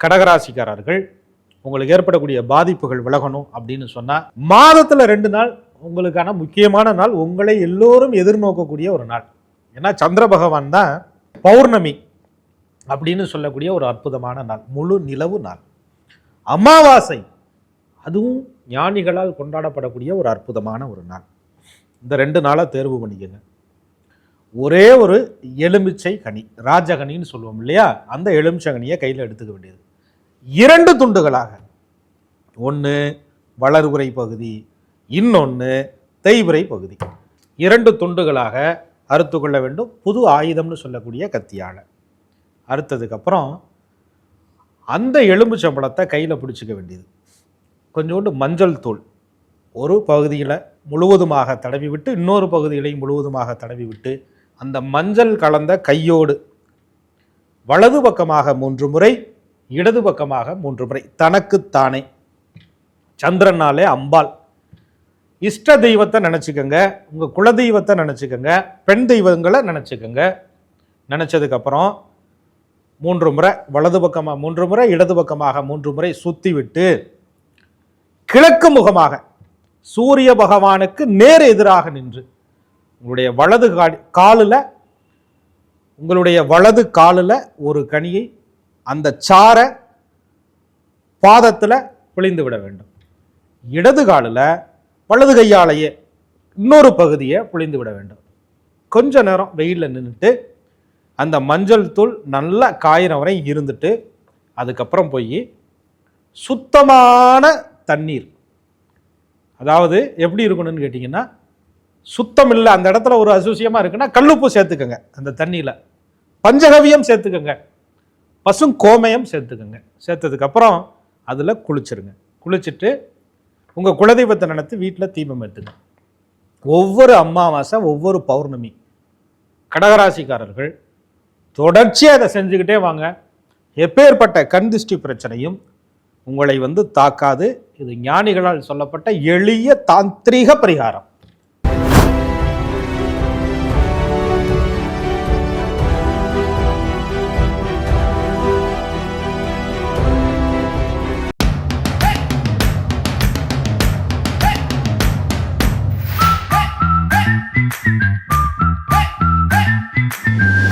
கடகராசிக்காரர்கள் உங்களுக்கு ஏற்படக்கூடிய பாதிப்புகள் விலகணும் அப்படின்னு சொன்னால் மாதத்தில் 2 நாள் உங்களுக்கான முக்கியமான நாள், உங்களை எல்லோரும் எதிர்நோக்கக்கூடிய ஒரு நாள். ஏன்னா சந்திர பகவான் தான் பௌர்ணமி அப்படின்னு சொல்லக்கூடிய ஒரு அற்புதமான நாள், முழு நிலவு நாள். அமாவாசை அதுவும் ஞானிகளால் கொண்டாடப்படக்கூடிய ஒரு அற்புதமான ஒரு நாள். இந்த 2 நாளை தேர்வு பண்ணிக்கங்க. ஒரே ஒரு எலுமிச்சை கனி, ராஜகனின்னு சொல்லுவோம் இல்லையா, அந்த எலுமிச்சை கனியை கையில் எடுத்துக்க வேண்டியது. 2 துண்டுகளாக, ஒன்று வளர்வுரை பகுதி, இன்னொன்று தேய்பிறை பகுதி, 2 துண்டுகளாக அறுத்து கொள்ள வேண்டும். புது ஆயுதம்னு சொல்லக்கூடிய கத்தியால அறுத்ததுக்கப்புறம் அந்த எலும்புச்சம்பழத்தை கையில் பிடிச்சிக்க வேண்டியது. கொஞ்சோண்டு மஞ்சள் தூள் ஒரு பகுதியில் முழுவதுமாக தடவி விட்டு, இன்னொரு பகுதியிலையும் முழுவதுமாக தடவி விட்டு, அந்த மஞ்சள் கலந்த கையோடு வலது பக்கமாக 3 முறை, இடது பக்கமாக 3 முறை, தனக்குத்தானே. சந்திரனாலே அம்பாள், இஷ்ட தெய்வத்தை நினச்சிக்கோங்க, உங்கள் குலதெய்வத்தை நினச்சிக்கோங்க, பெண் தெய்வங்களை நினச்சிக்கோங்க. நினச்சதுக்கப்புறம் 3 முறை வலது பக்கமாக 3 முறை, இடது பக்கமாக 3 முறை சுற்றி விட்டு, கிழக்கு முகமாக சூரிய பகவானுக்கு நேர் எதிராக நின்று உங்களுடைய வலது காலில் ஒரு கனியை அந்த சார பாதத்தில் பிழிந்து விட வேண்டும். இடது காலில் வலது கையாலேயே இன்னொரு பகுதியை பிழிந்து விட வேண்டும். கொஞ்ச நேரம் வெயிலில் நின்றுட்டு அந்த மஞ்சள் தூள் நல்லா காயிற வரை இருந்துட்டு, அதுக்கப்புறம் போய் சுத்தமான தண்ணீர், அதாவது எப்படி இருக்கணும்னு கேட்டிங்கன்னா, சுத்தம் இல்லை, அந்த இடத்துல ஒரு அசூசியமாக இருக்குன்னா கல்லுப்பு சேர்த்துக்கோங்க அந்த தண்ணியில், பஞ்சகவியம் சேர்த்துக்கோங்க, பசுங்கோமயம் சேர்த்துக்கோங்க. சேர்த்ததுக்கப்புறம் அதில் குளிச்சிருங்க. குளிச்சுட்டு உங்கள் குலதெய்வத்தை நினைத்து வீட்டில் தீபம் ஏற்றுங்க. ஒவ்வொரு அமாவாசை, ஒவ்வொரு பௌர்ணமி கடகராசிக்காரர்கள் தொடர்ச்சியாக அதை செஞ்சுக்கிட்டே வாங்க. எப்பேற்பட்ட கண் திருஷ்டி பிரச்சனையும் உங்களை தாக்காது. இது ஞானிகளால் சொல்லப்பட்ட எளிய தாந்திரீக பரிகாரம்.